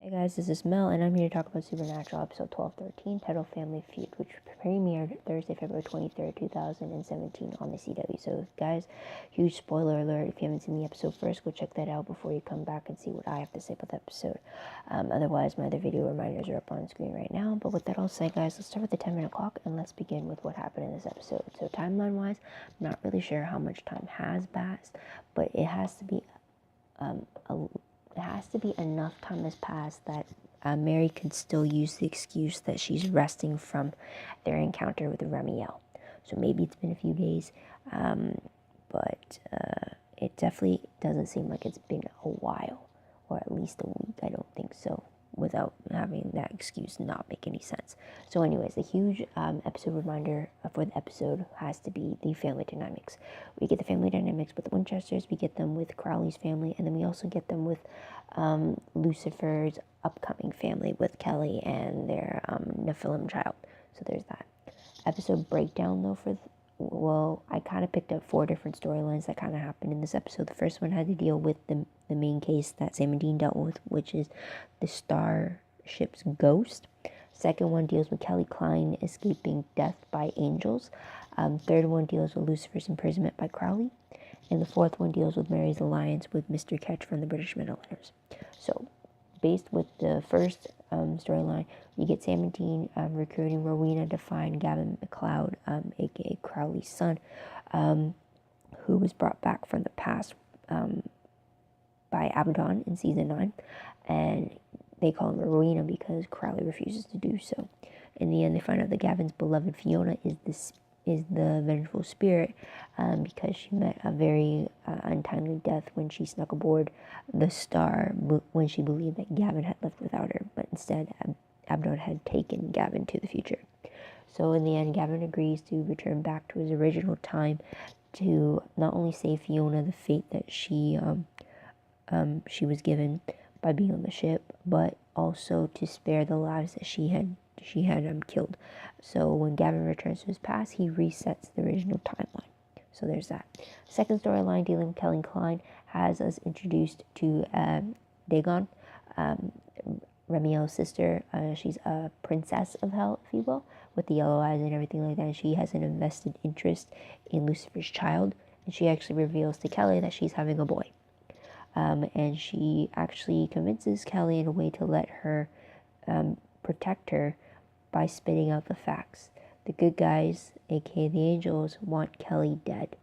Hey guys, this is Mel, and I'm here to talk about Supernatural episode 1213, titled Family Feud, which premiered Thursday, February 23rd, 2017 on the CW. So guys, huge spoiler alert. If you haven't seen the episode first, go check that out before you come back and see what I have to say about the episode. Otherwise, my other video reminders are up on screen right now. But with that all said, guys, let's start with the 10-minute clock, and let's begin with what happened in this episode. So timeline-wise, I'm not really sure how much time has passed, but it has to be enough time has passed that Mary can still use the excuse that she's resting from their encounter with Remiel. So maybe it's been a few days, but it definitely doesn't seem like it's been a while, or at least a week. I don't think so, without having that excuse not make any sense. So anyways, the huge episode reminder for the episode has to be the family dynamics. We get the family dynamics with the Winchesters, we get them with Crowley's family, and then we also get them with Lucifer's upcoming family with Kelly and their Nephilim child. So there's that. Episode breakdown though I kind of picked up 4 different storylines that kind of happened in this episode. The first one had to deal with the main case that Sam and Dean dealt with, which is the starship's ghost. Second one deals with Kelly Klein escaping death by angels. Third one deals with Lucifer's imprisonment by Crowley. And the fourth one deals with Mary's alliance with Mr. Ketch from the British Middle Letters. So, based with the first storyline, you get Sam and Dean recruiting Rowena to find Gavin McLeod, aka Crowley's son, who was brought back from the past by Abaddon in season 9, and they call him Rowena because Crowley refuses to do so. In the end, they find out that Gavin's beloved Fiona is the vengeful spirit because she met a very untimely death when she snuck aboard the Star when she believed that Gavin had left without her, but instead Abaddon had taken Gavin to the future. So in the end, Gavin agrees to return back to his original time to not only save Fiona the fate that she was given by being on the ship, but also to spare the lives that she had killed. So when Gavin returns to his past, he resets the original timeline. So there's that. Second storyline dealing with Kelly Klein has us introduced to Dagon, Remiel's sister. She's a princess of hell, if you will, with the yellow eyes and everything like that. And she has an invested interest in Lucifer's child, and she actually reveals to Kelly that she's having a boy. And she actually convinces Kelly in a way to let her protect her by spitting out the facts. The good guys, aka the angels, want Kelly dead,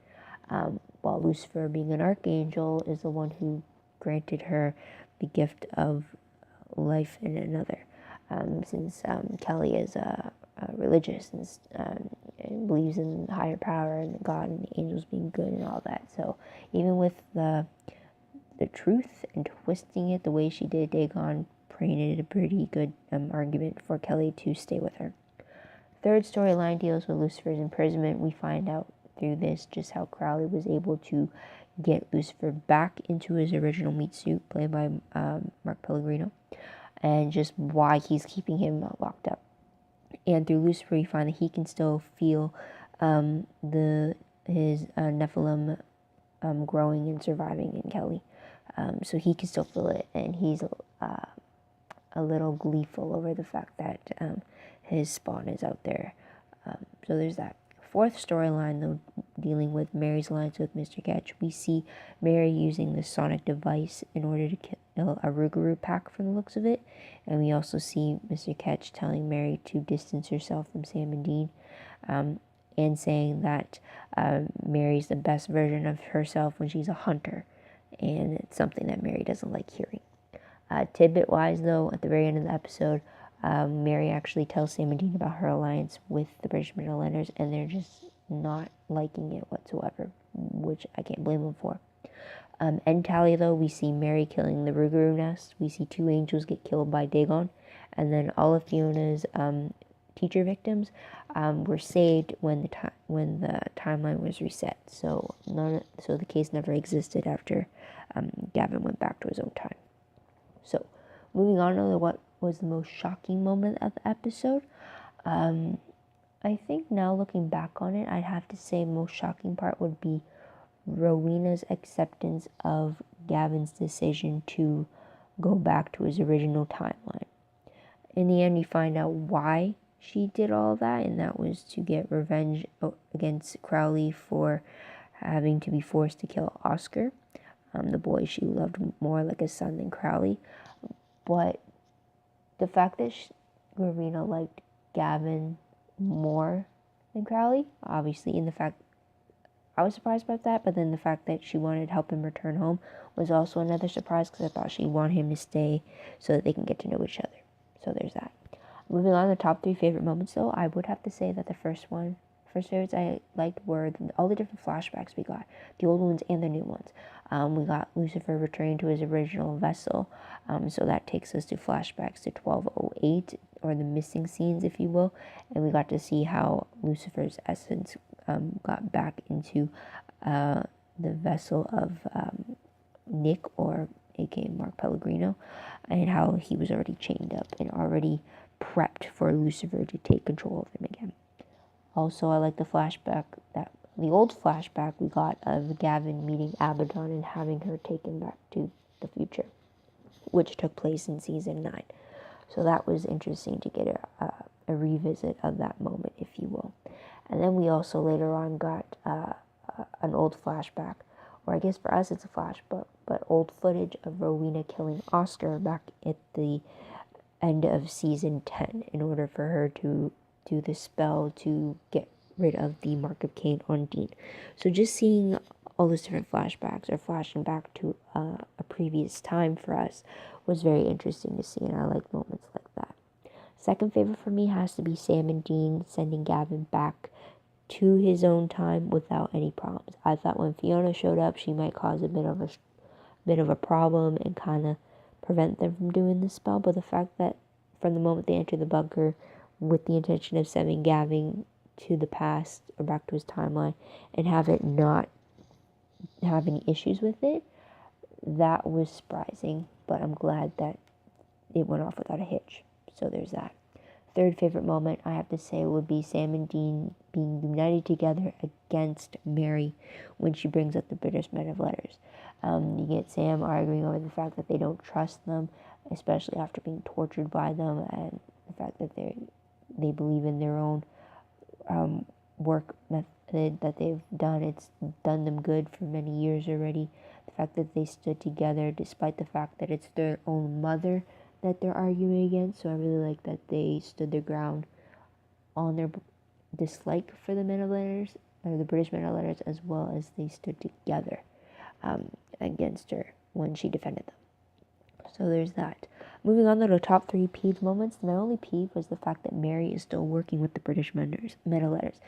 while Lucifer, being an archangel, is the one who granted her the gift of life in another. Since Kelly is religious and believes in higher power and God and the angels being good and all that. So even with the truth and twisting it the way she did, Dagon painted a pretty good argument for Kelly to stay with her. Third storyline deals with Lucifer's imprisonment. We find out through this just how Crowley was able to get Lucifer back into his original meat suit, played by Mark Pellegrino, and just why he's keeping him locked up. And through Lucifer, we find that he can still feel his Nephilim growing and surviving in Kelly. So he can still feel it, and he's a little gleeful over the fact that his spawn is out there. So there's that. Fourth storyline, though, dealing with Mary's alliance with Mr. Ketch. We see Mary using the sonic device in order to kill a Rougarou pack from the looks of it. And we also see Mr. Ketch telling Mary to distance herself from Sam and Dean, and saying that Mary's the best version of herself when she's a hunter. And it's something that Mary doesn't like hearing. Tidbit-wise, though, at the very end of the episode, Mary actually tells Sam and Dean about her alliance with the British Middle Letters, and they're just not liking it whatsoever, which I can't blame them for. End tally, though, we see Mary killing the Rougarou nest. We see 2 angels get killed by Dagon, and then all of Fiona's teacher victims were saved when the timeline was reset. So the case never existed after Gavin went back to his own time. So, moving on to what was the most shocking moment of the episode. I think now looking back on it, I'd have to say the most shocking part would be Rowena's acceptance of Gavin's decision to go back to his original timeline. In the end, we find out why she did all that, and that was to get revenge against Crowley for having to be forced to kill Oscar, the boy she loved more like a son than Crowley. But the fact that Rowena liked Gavin more than Crowley, obviously, in the fact I was surprised about that, but then the fact that she wanted to help him return home was also another surprise, because I thought she wanted him to stay so that they can get to know each other. So there's that. Moving on to the top 3 favorite moments, though, I would have to say that the first favorites I liked were all the different flashbacks we got, the old ones and the new ones. We got Lucifer returning to his original vessel, so that takes us to flashbacks to 1208, or the missing scenes, if you will, and we got to see how Lucifer's essence got back into the vessel of Nick, or aka Mark Pellegrino, and how he was already chained up and already prepped for Lucifer to take control of him again. Also, I like the old flashback we got of Gavin meeting Abaddon and having her taken back to the future, which took place in season 9. So that was interesting to get a revisit of that moment, if you will. And then we also later on got an old flashback, or I guess for us it's a flash, but old footage of Rowena killing Oscar back at the end of season 10 in order for her to do the spell to get rid of the Mark of Cain on Dean. So just seeing all those different flashbacks, or flashing back to a previous time for us, was very interesting to see, and I like moments like that. Second favorite for me has to be Sam and Dean sending Gavin back to his own time without any problems. I thought when Fiona showed up, she might cause a bit of a problem and kind of prevent them from doing the spell, but the fact that from the moment they enter the bunker with the intention of sending Gavin to the past or back to his timeline and have it not have any issues with it, that was surprising, but I'm glad that it went off without a hitch. So there's that. Third favorite moment, I have to say, would be Sam and Dean being united together against Mary when she brings up the British men of letters. You get Sam arguing over the fact that they don't trust them, especially after being tortured by them, and the fact that they believe in their own work method that they've done. It's done them good for many years already. The fact that they stood together despite the fact that it's their own mother that they're arguing against. So I really like that they stood their ground on their dislike for the men of letters, or the British men of letters, as well as they stood together against her when she defended them. So there's that. Moving on to the top 3 peeve moments. My only peeve was the fact that Mary is still working with the British men of letters.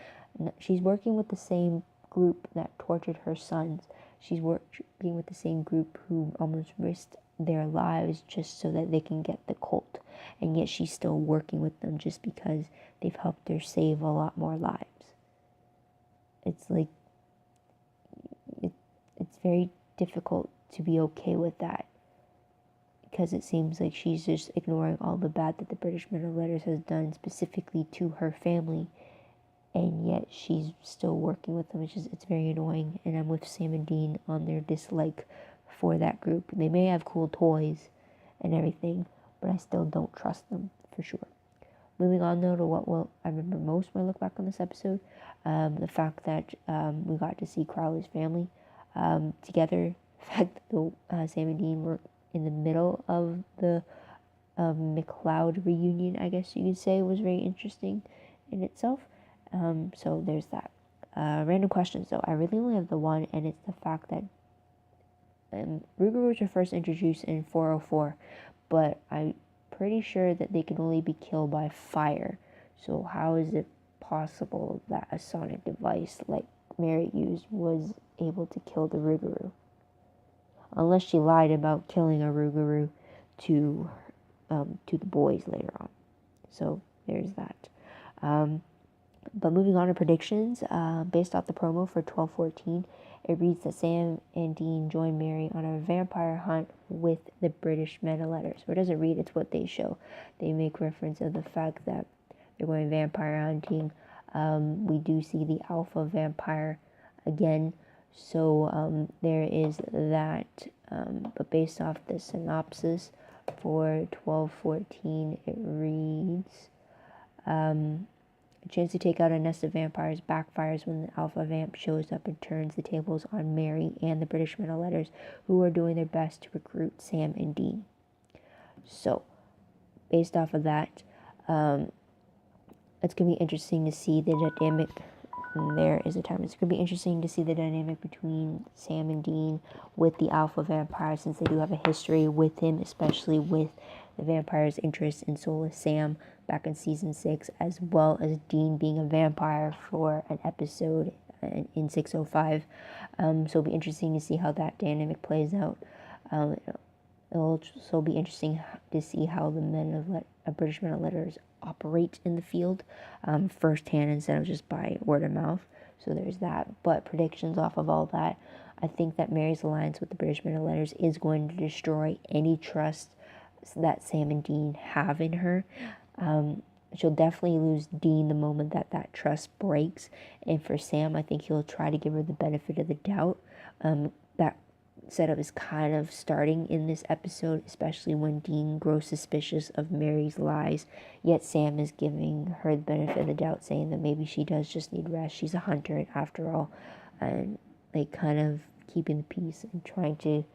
She's working with the same group that tortured her sons. She's working with the same group who almost risked their lives just so that they can get the cult, and yet she's still working with them just because they've helped her save a lot more lives. It's like it's very difficult to be okay with that, because it seems like she's just ignoring all the bad that the British Men of Letters has done specifically to her family, and yet she's still working with them. It's very annoying, and I'm with Sam and Dean on their dislike for that group. They may have cool toys and everything, but I still don't trust them for sure. Moving on though to what I remember most when I look back on this episode, the fact that we got to see Crowley's family together. The fact that Sam and Dean were in the middle of the McLeod reunion, I guess you could say, was very interesting in itself. So there's that. Random questions though. I really only have the one, and it's the fact that Rougarous were first introduced in 404, but I'm pretty sure that they can only be killed by fire. So how is it possible that a sonic device like Mary used was able to kill the Rougarou? Unless she lied about killing a Rougarou to the boys later on. So there's that. But moving on to predictions, based off the promo for 1214, it reads that Sam and Dean join Mary on a vampire hunt with the British Men of Letters. Or it doesn't read, it's what they show. They make reference of the fact that they're going vampire hunting. We do see the alpha vampire again. So there is that. But based off the synopsis For 12:14, it reads, a chance to take out a nest of vampires backfires when the alpha vamp shows up and turns the tables on Mary and the British men of letters, who are doing their best to recruit Sam and Dean. So, based off of that, it's going to be interesting to see the dynamic. There is a time. It's going to be interesting to see the dynamic between Sam and Dean with the alpha vampire, since they do have a history with him, especially with the vampire's interest in soulless Sam back in season 6, as well as Dean being a vampire for an episode in 605. So it'll be interesting to see how that dynamic plays out. It'll also be interesting to see how the British men of letters operate in the field firsthand instead of just by word of mouth. So there's that. But predictions off of all that, I think that Mary's alliance with the British men of letters is going to destroy any trust that Sam and Dean have in her. She'll definitely lose Dean the moment that trust breaks. And for Sam, I think he'll try to give her the benefit of the doubt. That setup is kind of starting in this episode, especially when Dean grows suspicious of Mary's lies, yet Sam is giving her the benefit of the doubt, saying that maybe she does just need rest. She's a hunter after all, and like kind of keeping the peace and trying to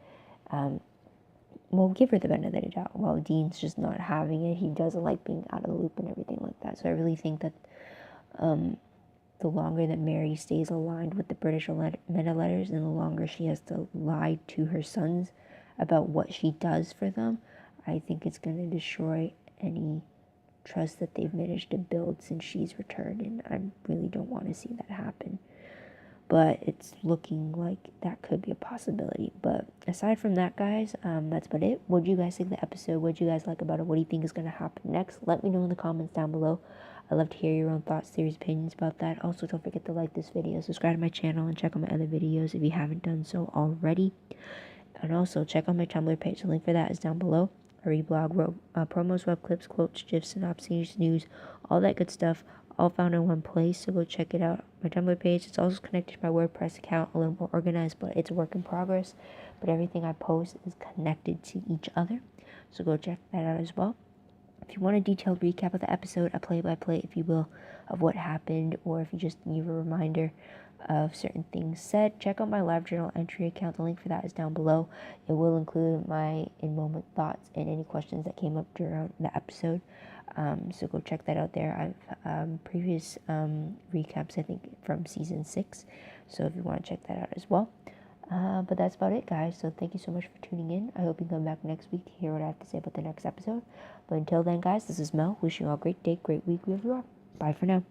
give her the benefit of the doubt. While Dean's just not having it, he doesn't like being out of the loop and everything like that. So I really think that the longer that Mary stays aligned with the British men of letters, and the longer she has to lie to her sons about what she does for them, I think it's going to destroy any trust that they've managed to build since she's returned, and I really don't want to see that happen. But it's looking like that could be a possibility. But aside from that, guys, that's about it. What do you guys think of the episode? What do you guys like about it? What do you think is going to happen next? Let me know in the comments down below. I'd love to hear your own thoughts, theories, opinions about that. Also, don't forget to like this video, subscribe to my channel, and check out my other videos if you haven't done so already. And also, check out my Tumblr page. The link for that is down below. I read blog, promos, web clips, quotes, gifs, synopses, news, all that good stuff, all found in one place. So go check it out. My Tumblr page, it's also connected to my WordPress account, a little more organized, but it's a work in progress. But everything I post is connected to each other. So go check that out as well. If you want a detailed recap of the episode, a play-by-play, if you will, of what happened, or if you just need a reminder of certain things said, check out my Livejournal entry account. The link for that is down below. It will include my in-moment thoughts and any questions that came up during the episode. So go check that out there. I've previous recaps, I think, from season 6. So if you want to check that out as well. But that's about it, guys. So thank you so much for tuning in. I hope you come back next week to hear what I have to say about the next episode. But until then, guys, this is Mel. Wishing you all a great day, great week, wherever you are. Bye for now.